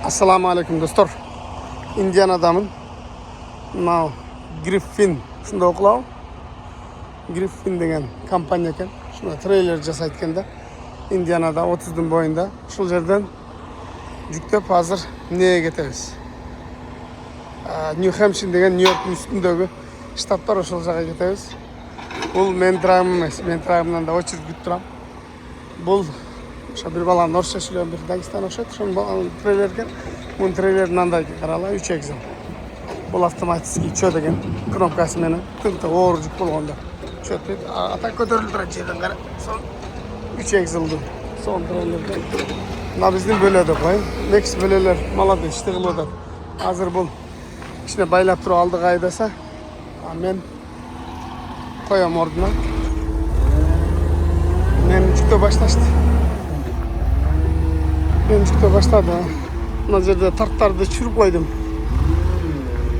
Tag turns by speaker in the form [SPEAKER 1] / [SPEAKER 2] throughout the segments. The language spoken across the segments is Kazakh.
[SPEAKER 1] Assalomu alaykum do'stlar. Indianadaman. Mana Griffin shunda o'qilov. Griffin degan kompaniya ekan. Shunda treyler jasayotganda Indianada 30 dun bo'yinda. Shu yerdan juktab hozir nega ketamiz? New Hampshire degan New York ustundagi shtatlar o'sha joyga ketamiz. Bu men drayvim emas. Men drayvimdan da o'chirib kuttiram. Bu o'sha bir balani Norshashilgan bir Dagestan o'xshaydi. Shuni treylerga, bu treylerdan da qarala 3 egzam. Bu avtomatik çö degan knopkasi meni tinta o'rjuk bo'lganda. Çö deb atak ko'tarilib turadi qara. Son 3 egzildi. Son treylerda. Mana bizning bo'ladi qo'y. Max bo'lalar malada ishti qiladi. Hozir bu ishni baylab turib oldi qaydasa, men qo'yam o'rniga. Men juda boshlashdi. Men juda boshladi. Mana yerda tartlarni tushirib qo'ydim.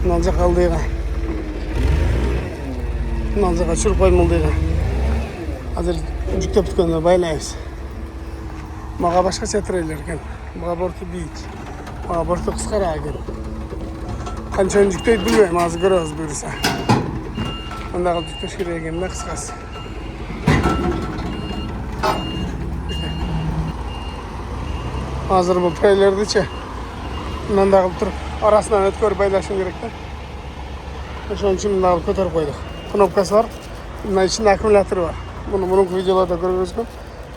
[SPEAKER 1] Nanca qaldıyga. Nanca kaçırıp koymalıyga. Hazır cüktep tutkanda baylayız. Mağa başka çetireyler eken. Mağa bortu büyük. Mağa bortu kıskara eken. Kançan cükteydi bilmeyim. Azı görüyoruz buyursa. Onda kal cükteş gireyken de kıskası. Hazır bu treylerdi çe. Bundan da kalıp durup arasından ötkör baylaşın gerekti. Şunun için bundan alıp kötörüp koyduk. Knopkası var. Bundan içinde akümülatörü var. Bunun videolarda görüyorsun.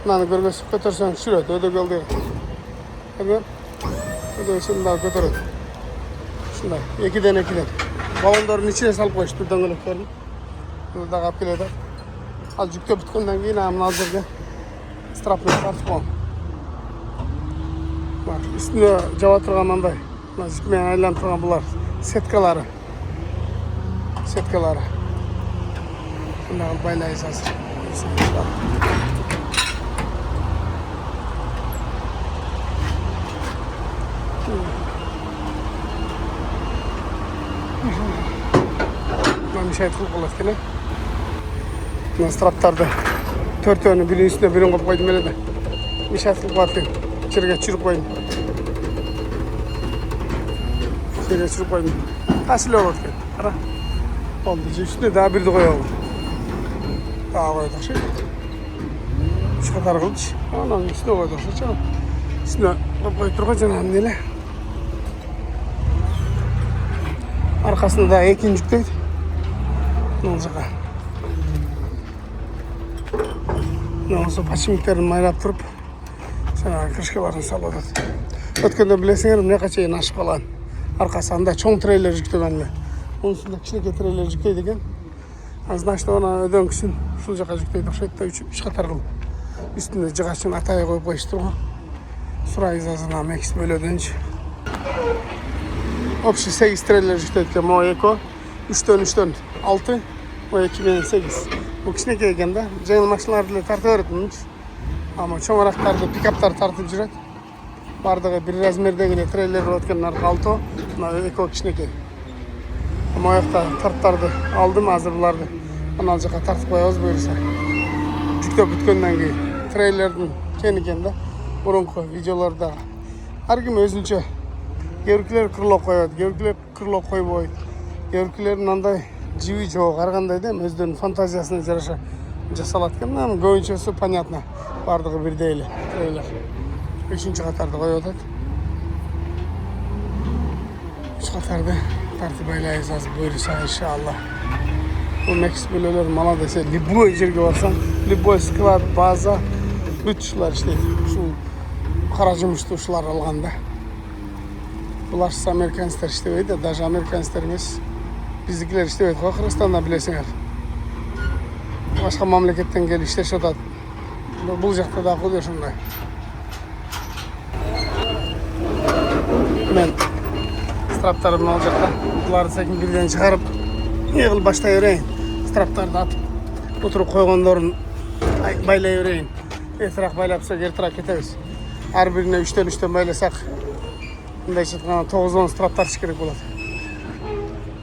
[SPEAKER 1] Bundan görüyorsun. Kötörsen sürüyor. Öde geldi. Öde şimdi daha kötörüyor. Şundan. İkiden. Balonların içine salıp koyuş. Durdan gülüklerini. Burada kapilede. Azıcık da bütkundan giyin. Amına hazırken. Strapını tartıp koyun. Bak üstünde cevap turganday. Nazikmen aylanıp turgan bular setkalары. Bundan baylayız hazır. Ben bir şey kılıp olasın ki ne? Bundan straptarda 4 tane birinin üstüne birini koyup koydum öyle de. Bir şey kılıp atayım. İçeriye çürüp koyayım. İçeriye çürüp koyayım. Taşlı olur ki. Ara. Oldu. Üstüne daha bir de koyalım. Daha koyduk şey. Şu kadar kılıç. Onun üstüne koyduk şey. Üstüne koyup duracağım hamdele. Arkasında daha ikinci yükteydi. Ne olacak ha? Ne olsa paçimiklerini maylap durup sana kırışkalarını saladı. Ötkende bilesiniz ne kaçayın aşık olan. Arkasında çoğun treyler yüklemenle. Onun üstünde kişilik treyler yükleydi gen. Azından işte ona öden kişinin şu caka yükleydi. Şöyle 3 katar kıldı. Üstünde cıkaçın ataya koyup koyuştur o. Surayız azından Max böyle ödünç. Opşi 8 treyler yükleydi gen. O Eko 3'ten 6. O 2008. Bu kişine gelgende General maşinlarıyla tartı öğretmenmiş. Ama çoğun araktarda pick-up'lar tartıp jüret. Bardağı bir razmerdegine treyler ötkenler kaldı. Buna Eko kişine geldi. Ama ayakta tartlardı aldım hazır bulardı. Onu alacak'a tartıp koyuyoruz buyursa. Cüktep bütkenden ki treylerden kendi burunku videolarda her gün özünce gevrikiler kırılıp koyuyordu. Gevrikiler kırılıp koyup gevrikilerin anday jivi çoğu kargandaydı ama özlerinin fantaziyasına jaraşa jasalatken ama goyunçası понятно. Bardağı bir değil treyler. 3. katarda koyuyordu. 3 katarda tartı baylayız az buyursa inşallah. Bu Max bölüler mala dese Liboy жерге varsan Liboy sklad baza bütçüler işte şu karacımıştı uşular alganda. Bular Amerikanistler işte öyle de даже Amerikanistler emas. Bizdekiler işte öyle. Kırgızstan'da bilesiniz. Başka memleketten gelip işte şurada bu jakta da koyuyor şunday. Men straptarım ne olacak da bunları sekin birden çıkarıp yığıl başlayıvereyim. Straptardı atıp oturup koyganların baylayıvereyim. Ertarak baylapsak ertarak ketemiz. Her birine 3'ten baylasak bunday çıkana 9-10 straptar çıkırık болады.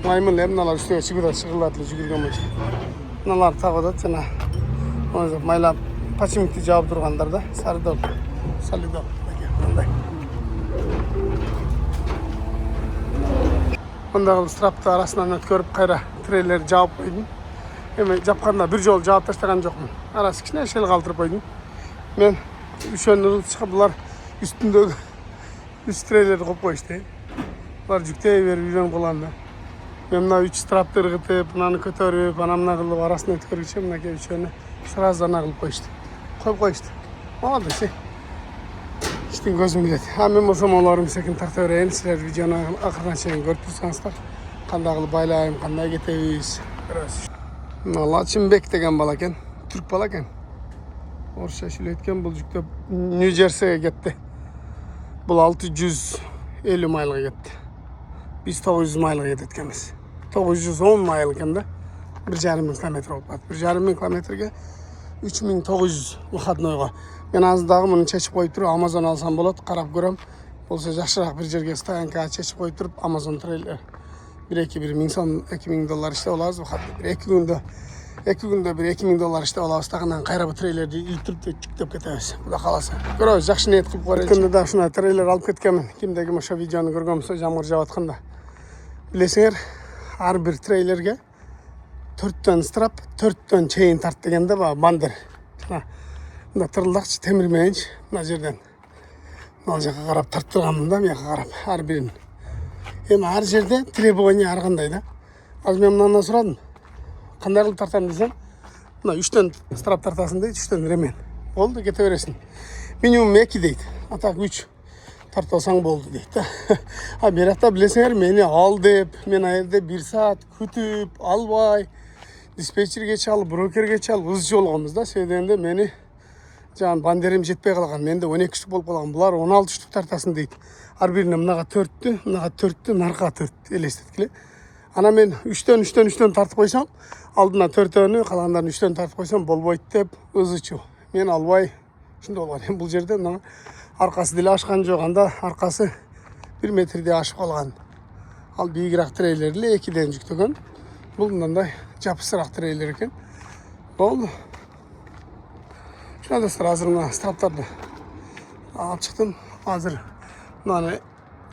[SPEAKER 1] Maymunla mınalar üstüne çıkırlatlı жүгірген бойынша. Мыналар тағады жана майлап пачимикти жаап тургандар да сарыдол, салидол мындай. мындай кылып страпты арасынан өткөрүп кайра трейлерди жаап койдум. Эми жапканда бир жолу жаап таштаган жокмун. Арасы кичине шел калтырып койдум. Мен üşөнү чыгып булар үстүндөгү үч трейлерди коюп коюшту. Булар жүктөй берип үйрөнүп калган да. Мен мына 3 страпты ыргытып, мынаны көтөрүп, анамна кылып арасына өткөргүчө мынакей үчөөнү сразу ана кылып коюшту. Коюп коюшту. Молодец. Иштин көзүн билет. Мен болсом олорун секин тарта берейин. Силер видеону акырына чейин көрүп турсаңыздар, кандай кылып байлайм, кандай кетебиз. Лачынбек деген бала экен, түрк бала экен. Орусча сүйлөйт экен, бул жүктөп Нью-Джерсиге кетти. Бул 650 майлга кетти. Biz 900 maylık yedik ekeniz. 910 mayl eкен да. 1,5 kilometre oldu. 1,5 kilometrege 3900 выходнойго. Мен азырдагы муну чечип коюп туруп Amazon алсам болот, карап көрөм. Болсо жакшыраак бир жерге стоянкага чечип коюп туруп Amazon трейлер 1-2 сом $2000 иштеп алабыз. Эки күндө бир $2000 иштеп алабыз. Тагынан кайра бу трейлерди илтирип жүктөп кетебиз. Кудай кааласа. Көрөбүз, жакшы ниет кылып көрөйүнчү. Күндө да ушундай трейлер алып кеткенмин. Кимдеги ошо видеону көргөн болсо, жамгыр жаап атканда. Билесиңер, ар бир трейлерге 4төн страп, 4төн чейин тарт дегенде бандер. Мына тырылдакчы темир мененчи мына жерден мына жака карап тарттырганмын да, мияка карап ар бирин. Эми ар жерде требование ар кандай да. Азыр мен мындан сурадым. Кандай кылып тартам десем, мына 3төн страп тартасың дейт, 3төн ремен. Болду, кете бересиң. Минимум 2 дейт. Атак 3 тартасаң болду дейт да. Беракта билесиңер, мени ал деп, мен аерде 1 саат күтүп, албай, диспетчерге чалып, брокерге чалып, ыз жолгонбуз да. Себебинде мени жан бандерим жетпей калган. Менде 12 штук болуп калган. Булар 16 штук тартасың дейт. Ар бирине мынага 4тү, мынага 4тү, наркага 4 элестеткиле. Ана мен 3төн тартып койсом, алдына 4төнү, калгандарын 3төн тартып койсом болбойт деп ызычу. Мен албай, ушундай болгон. Бул жерде мына аркасы деле ашкан жок, анда аркасы 1 метрдей ашып калган. Ал бийигирээк трейлер эле 2ден жүктөгөн. Бул мындай жапысыраак трейлер экен. Болду. Шундай достор, азыр мына страптарды алып чыктым. Азыр мынаны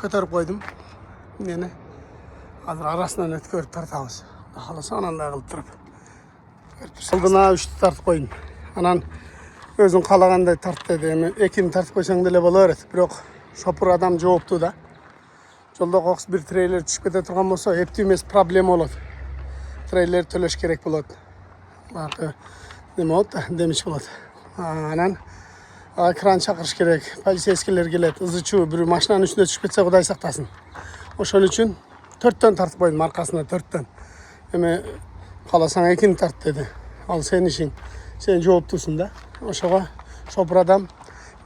[SPEAKER 1] көтөрүп койдум. Мени азыр арасынан өткөрүп тартабыз. Кааласа анандай кылып туруп. Алдына 3тү тартып койдум. Анан өзүң каалагандай тарт деди. Эми 2ни тартып койсоң деле боло берет. Бирок шопур адам жооптуу да. Жолдо кокус бир трейлер түшүп кете турган болсо, эптүү эмес проблема болот. Трейлер төлөш керек болот. Бакы неме болот, демиш болот. Анан кран чакырыш керек. Полицейскийлер келет, ызычуу бир машинанын үстүнө түшүп кетсе Кудай сактасын. Ошон үчүн 4төн тартып койдум, аркасына 4төн. Эми кааласаң 2ни тарт деди. Ал сенин ишиң. Сен жооптуусуң да. Ошого шопур адам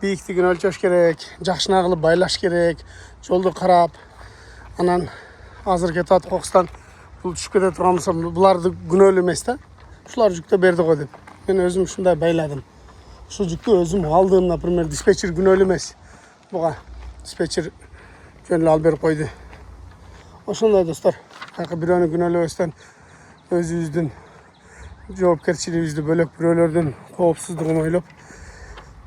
[SPEAKER 1] бийиктигин өлчөш керек, жакшына кылып байлаш керек, жолду карап. Анан азыр кетип атып кокустан бул түшүп кете турган болсо, буларды күнөөлүү эмес да. Ушулар жүктө берди го деп. Мен өзүм ушундай байладым. Ушул жүктү өзүм алдым, например, диспетчер күнөөлүү эмес. Буга диспетчер жөн эле алып берип койду. Ошондой достор, бирөөнү күнөөлөбөстөн өзүбүздүн жоопкерчилигибизди бөлөк бирөөлөрдүн коопсуздугун ойлоп,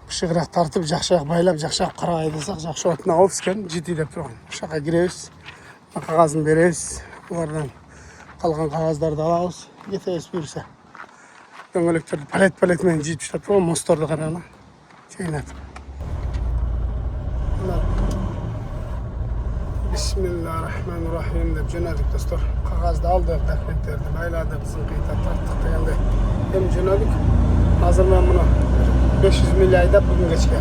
[SPEAKER 1] бышыгыраак тартып, жакшыраак байлап, жакшыраак карабай десек, жакшы болот. Мына офис экен, жити деп турган. Ушака киребиз, кагазын беребиз, булардан калган кагаздарды алабыз, кетебиз буюрса. Дөңгөлөктөрдү палет менен жийип таштап турган, мостторду карагыла. Чейнатып. Бисмиллахиррахманиррахим деп жөнөдүк достор. Кагазды алдык, документтерди байладык, зыңкыйтап тарттык дегенде. Эми жөнөдүк. Азыр мен муну 500 миля айдап бүгүн кечке.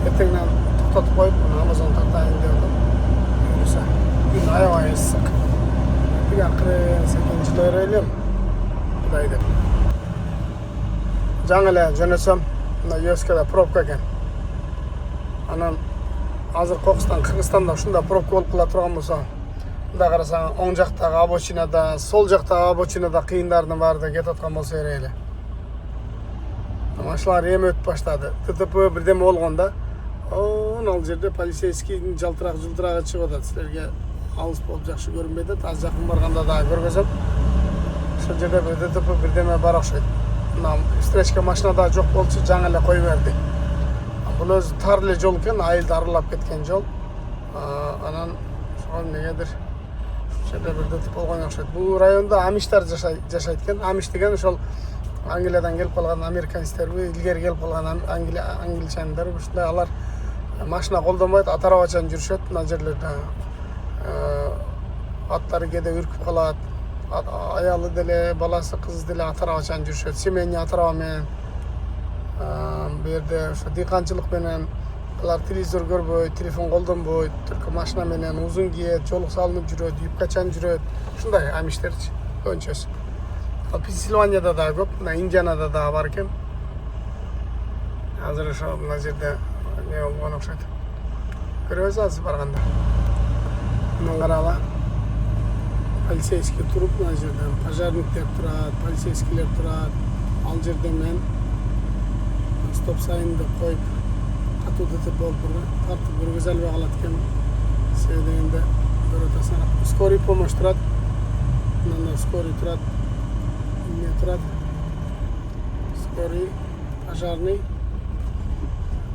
[SPEAKER 1] Эртеңден токтотуп коюп, Amazon тартайын деп атам. Буюрса, күн аябай ысык. Бир акырын секин жылы элем. Кудай деп. Жаңы эле жөнөсөм, мына Yoskada пробка экен. Анан азыр кокустан Кыргызстанда ушундай пробка болуп кала турган болсо, мында карасаң, оң жактагы обочинада, сол жактагы обочинада кыйындардын баары да кетип аткан болсо эле. Машиналар эми өтүп баштады. ТТП бирдеме болгон да. Ал жерде полицейскийдин жылтырагы чыгып атат. Силерге алыс болуп жакшы көрүнбөйт атат. Аз жакын барганда да көргөзөм. Ошол жерде ТТП бирдеме бар окшойт. Мына встречка машинада жок болчу, жаңы эле кой берди. Бул өзү тар эле жол экен, айылды аралап кеткен жол. Анан ошол негедир жерде бир дытып болгон окшойт. Бул райондо амиштар жашайт экен. Амиш деген ошол Англиядан келип калган американецтерби, илгери келип калган англичандар ушундай алар машина колдонбойт, ат арабачан жүрүшөт мына жерлерде. Аттары кээде үркүп калат. Аялы деле, баласы, кызы деле ат арабачан жүрүшөт. Семейный ат араба менен. Бу жерде ошо дыйканчылык менен алар телевизор көрбөйт, телефон колдонбойт, только машина менен узун кийет, жолук салынып жүрөт, юбкачан жүрөт. Ушундай амиштерчи көбүнчөсү. Ал Пенсильванияда да көп, мына Индианада да бар экен. Азыр ошо мына жерде не болгон окшойт. Көрөбүз азыр барганда. Мына карагыла. Полицейский туруп мына жерде пожарниктер турат, полицейскийлер турат. Ал жерде мен стоп сайынды коюп катуу дытып болуп тартып көргөзө албай калат экен. Себеби дегенде көрөтөсүң. Скорый помощь турат. Мына скорый турат. Не турат. Скорый, пожарный,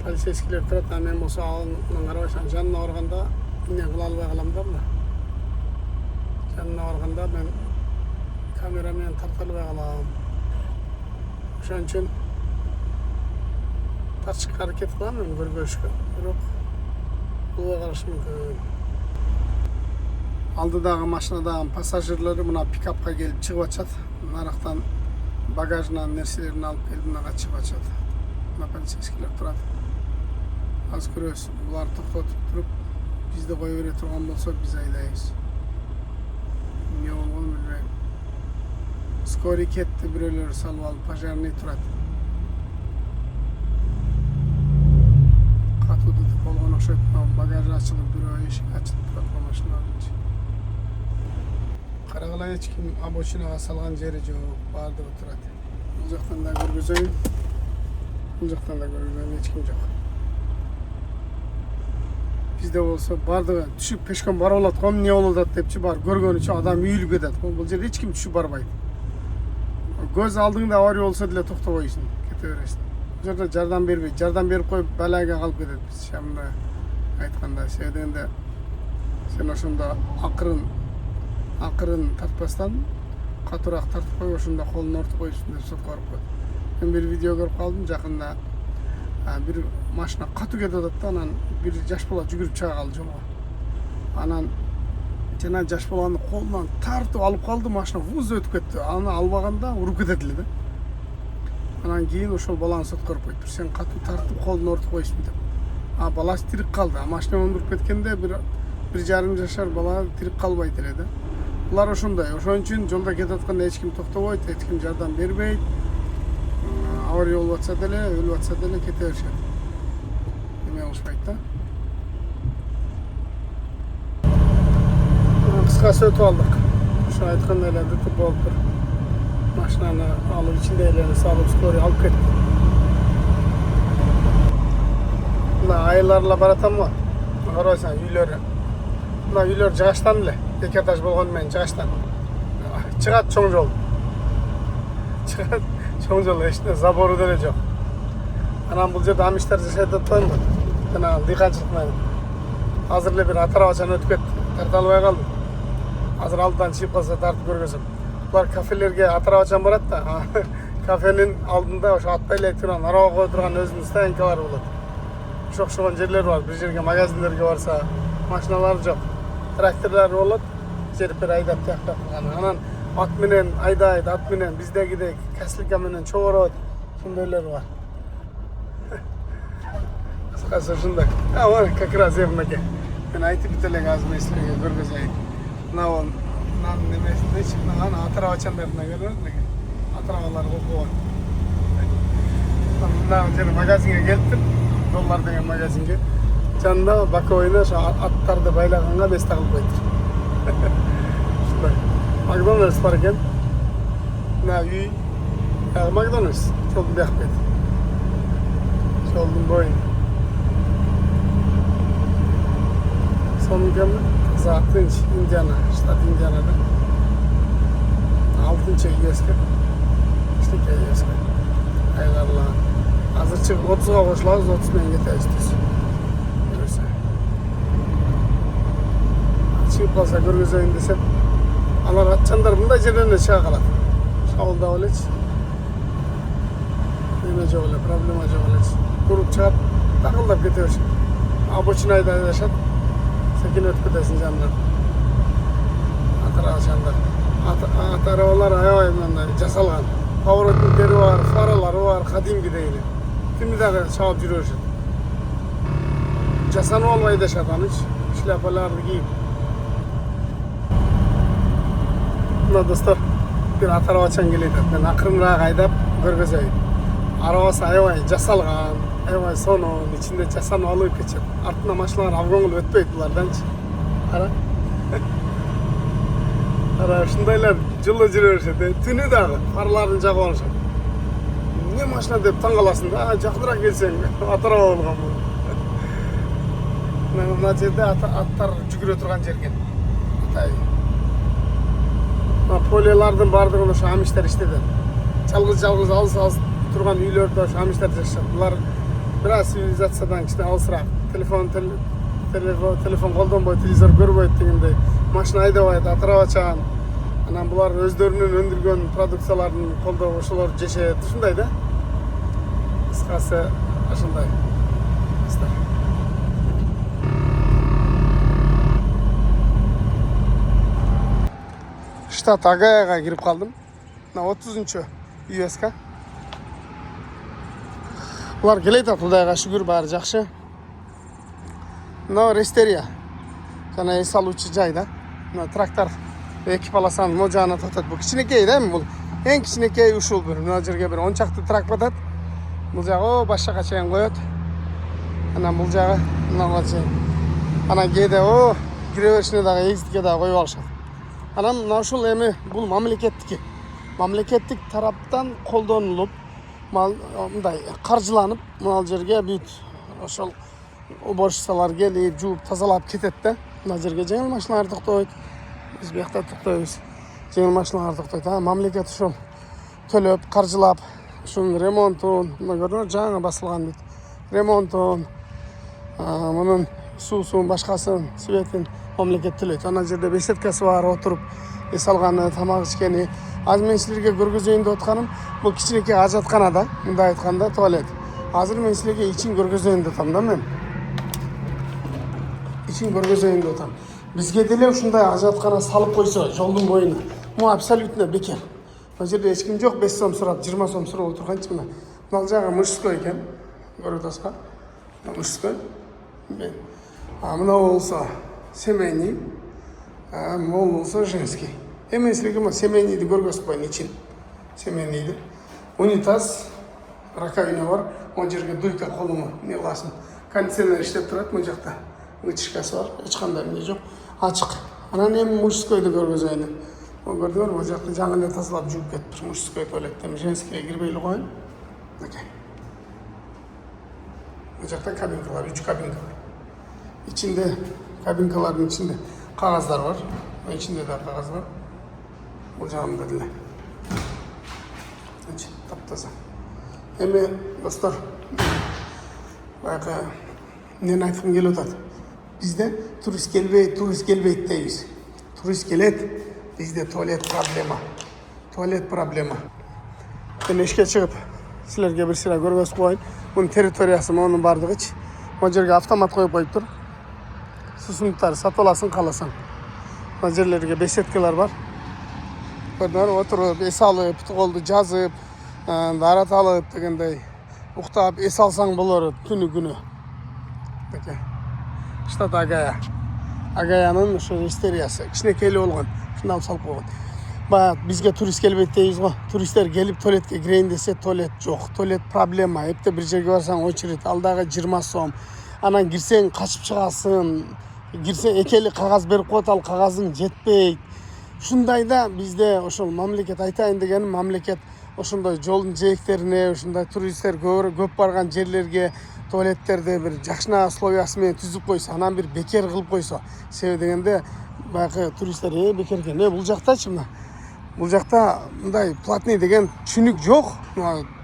[SPEAKER 1] полицейскийлер турат. А мен болсо анын карабайсаң жанына барганда эмне кыла албай калам да мына. Жанына барганда мен камера менен тарта албай калам. Ошон үчүн тартышка аракет кылам мен көргөзүшкө. Бирок булга карашы мүмкүн. Алдыдагы машинадагы пассажирлери мына пикапка келип чыгып атышат. Нарактан багажынан нерселерин алып келип мынага чыгып атышат. Мына полицейскийлер турат. Азыр көрөбүз. Булар токтотуп туруп бизди кое бере турган болсо биз айдайбыз. Эмне болгонун билбейм. Скорый кетти, бирөөлөр салып алып, пожарный турат. Катуу дытып болгон окшойт. Багажы ачылып, бирөө эшик ачылып турат бул машиналардын. Карагыла эч ким обочинага салган жери жок, баардыгы турат. Бул жактан да көргөзөйүн. Бул жактан да көргөзөйүн, эч ким жок. Бизде болсо баардыгы түшүп пешком барып алат го, эмне болуп атат депчи бар көргөнүчө адам үйүлүп кетет. Бул жерде эч ким түшүп барбайт. Көз алдыңда авария болсо деле токтобойсуң, кете бересиң. Бул жерде жардам бербейт. Жардам берип коюп балага калып кетет. Шамда айтканда, себебинде сен ошондо акырын тартпастан катуураак тартып коюп ошондо колун ортуп коюшсуң деп сотко барып коет. Мен бир видео көрүп калдым жакында. Бир машина катуу кетип атат да, анан бир жаш бала жүгүрүп чыга калды жолго. Анан жана жаш баланы колунан тартып алып калды, машина вуз өтүп кетти. Аны албаганда уруп кетет эле да. Анан кийин ошол баланы сотко барып коюптур. Сен катуу тартып колун ортуп коюшсуң деп. Баласы тирик калды. Машина өндүрүп кеткенде бир жарым жашар бала тирик калбайт эле да. Булар ошондой. Ошон үчүн жолдо кетип атканда эч ким токтобойт, эч ким жардам бербейт. Авария болуп атса деле, өлүп атса деле кете беришет. Эме кылышпайт да. Кыскасы өтүп алдык. Ошо айткандай эле дытып болуптур. Машинаны алып ичиндегилерди салып скорый алып кетти. Мына айылдарла баратам го. Карабайсаң үйлөрү. Мына үйлөр жыгачтан эле. Эки этаж болгону менен жыгачтан. Чыгат чоң жол. Чыгат чоң жол, эчте забору деле жок. Анан бул жерде амиштер жашайт атпайбы? Жана дыйканчылык менен. Азыр эле бир ат арабачан өтүп кетти. Тарта албай калдым. Азыр алдыдан чыгып калса тартып көргөзөм. Булар кафелерге ат арабачан барат да. Кафенин алдында ошо атпай эле турган, араба кое турган өзүнүн стоянкалары болот. Ошо окшогон жерлер бар. Бир жерге магазиндерге барса, машиналар жок. Тракторлор болот. Жерпер айдап тияктап калган. Анан ат менен айдайт, ат менен биздегидей каслика менен чогорот. Ошондойлор бар. Кыскасы ушундай. Вот как раз эмнеге. Мен айтып бите элек азыр мен силерге көргөзөйүн. Мына немесинечи, мына ат арабачандарына көрөсүң эле. Ат арабалар окуган. Мына жер магазинге келиптир. Доллар деген магазинге. Жанында боковойна ошо аттарды байлаганга место кылып коюптур. Ушундай. Макдональдс бар экен. Мына үй. Макдональдс жолдун бияк бети. Жолдун боюн. Сонун Тынч, Индиана, штат Индианада. 6-нчы июське. Кичинекей июське. Айларлар. Азыр чыгып 30га кошулабыз, 30 менен кетебиз биз. Чыгып калса көргөзөйүн десем, Алар атчандар мындай жерден чыга калат. Шабылдап элечи. Неме жок эле, проблема жок элечи. Туруп чыгат, такылдап кете беришет. Обочинада адашат. Секин өтүп кетесиң жанынан. Атарабачандар. Атарабалар аябай мындай жасалган. Поворотниктери бар, фаралары бар, кадимгидей эле. Түнү дагы чабып жүрө беришет. Жасанып албай дешат анычы. Шляпаларды кийип. Мына достор, бир атарабачан келет. Мен акырыныраак айдап көргөзөйүн. Арабасы аябай жасалган, аябай сонун, ичинде жасанып алып кетет. Артына машиналар абгоңул өтпөйт буларданчы. Кара. Кара, ушундайлар жолдо жүрө беришет. Түнү дагы фарларын жагып алышат. Не машина деп таң каласың да, жакыныраак келсең атараба болгон бул. Мына жерде аттар жүгүрө турган жер экен. Полиялардын бардыгын ошо амиштер иштеди. Жалгыз алыс турган үйлөрдө ошо амиштер жашашат. Булар бир аз цивилизациядан кичине алысыраак. Телефон колдонбойт, телевизор көрбөйт дегендей. Машина айдабайт, атарабачан. Анан булар өздөрүнүн өндүргөн продукцияларын колдоп ошолор жешет. Ушундай да. Кыскасы ошондой. Штат Агаяга кирип калдым. Мына 30-чу ЮСК. Булар келет Кудайга шүгүр, баары жакшы. Мына Рестерия. Жана эс алуучу жай да. Мына трактор экип аласаң могу жагына татат. Бул кичинекей да, бул эң кичинекей ушул бир. Мына жерге бир 10 чакты трак батат. Бул жагы баш жака чейин коет. Анан бул жагы мынага чейин. Анан кээде кире беришине дагы эгиздикке дагы коюп алышат. Анан мына ушул эми бул мамлекеттики. Мамлекеттик тараптан колдонулуп, мындай каржыланып, мына жерге бүт ошол уборщицалар келип, жууп, тазалап кетет да. Мына жерге жеңил машиналар токтойт. Биз биякта токтойбуз. Жеңил машиналар токтойт. Мамлекет ушул төлөп, каржылап, ушунун ремонтун, мына көрдүңөр, жаңы басылган бүт. Ремонтун, мунун суусун, башкасын, светин мамлекет төлөйт. Ана жерде беседкасы бар, отуруп эс алганы, тамак ичкени. Азыр мен силерге көргөзөйүн деп атканым, бул кичинекей ажаткана да, мындай айтканда туалет. Азыр мен силерге ичин көргөзөйүн деп атам да мен. Ичин көргөзөйүн деп атам. Бизге деле ушундай ажаткана салып койсо жолдун боюна, бул абсолютно бекер. Мына жерде эч ким жок, 5 сом сурап, 20 сом сурап отурганчы мына. Мына жагы мужской экен. Көрүп атасызбы? Мужской. Мына болсо семейный, мол болсо женский. Эми силерге семейныйды көргөзүп коеюн, ичин. Семейныйды. Унитаз, раковина бар. Могу жерге дуйка колуңа не кыласың. Кондиционер иштеп турат могу жакта. Вытяжкасы бар, эч кандай эмне жок. Ачык. Анан эми мужскойду көргөзөйүн. Көрдүңөр, могу жакты жаңы эле тазалап жууп кетиптир. Мужской туалеттен женскийге кирбей эле коеюн. Могу жакта кабинкалар, 3 кабинка бар. İçinde kabinkaların içinde kağızlar var. İçinde de kağız var. Ocağım dediler. Taptaza. Emi dostlar, bak ne aytım geliyor tat. Bizde turist gelbeyt deyiz. Turist gelet, bizde tuvalet problema. Ben eşke çıkıp sizlerge bir sıra görgöz koyun. Bunun teritoriyası mı onun bardığı hiç. O жерге автомат koyup koyup dur. Susundukları satып аласың, қаласың. Мына жерлерге беседкалар бар. Көрдүңөр, отуруп, эс алып, колду жазып, дарат алып дегендей, уктап, эс алсаң болор түнү күнү. Штат Агая. Агаянын ошо Рестериясы. Кичинекей болгон. Ушунда алып салып койгон. Баягы бизге турист келбейт дейбиз го. Туристтер келип туалетке кирейин десе, туалет жок. Туалет проблема. Эпте бир жерге барсаң очередь, алдагы 20 сом. Анан кирсең качып чыгасың. Кирсең экели кагаз берип коет, ал кагазың жетпейт. Ушундайда бизде ошол мамлекет айтайын дегеним, мамлекет ошондой жолдун жээктерине, ушундай туристтер көп барган жерлерге туалеттерди бир жакшына условиясы менен түзүп койсо, анан бир бекер кылып койсо. Себеби дегенде баягы туристтер бекер экен. Бул жактачы мына. Бул жакта мындай платный деген түшүнүк жок.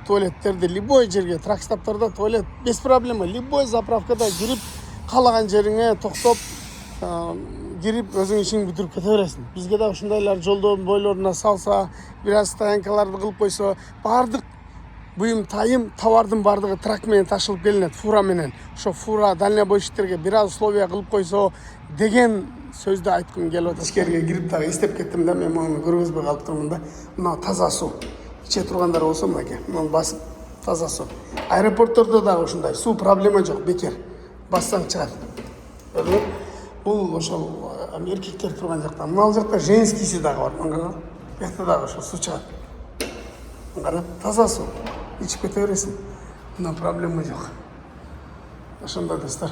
[SPEAKER 1] Туалеттерди любой жерге, тракстоптарда туалет без проблема. Любой заправкада кирип, каалаган жериңе токтоп, кирип өзүң ишиңди бүтүрүп кете бересиң. Бизге да ушундайлар жолдон бойлоруна салса, бир аз стоянкаларды кылып койсо, баардык буюм тайым товардын баардыгы трак менен ташылып келинет, фура менен. Ошо фура дальнобойщиктерге бир аз условия кылып койсо деген сөздү айткым келип атат. Ичкерге кирип дагы эстеп кеттим да, мен муну көргөзбөй калып турмун да. Мына таза суу. Иче тургандар болсо мынакей, муну басып таза суу. Аэропорттордо дагы ушундай, суу проблема жок, бекер. Бассаң чыгат. Бул ошол эркектер турган жакта. Мына жакта женскийси дагы бар. Мына жакта дагы ошо суу чыгат. Кара, таза суу. Ичип кете бересиң. Мына проблема жок. Ошондой достор.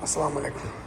[SPEAKER 1] Ассаламу алейкум.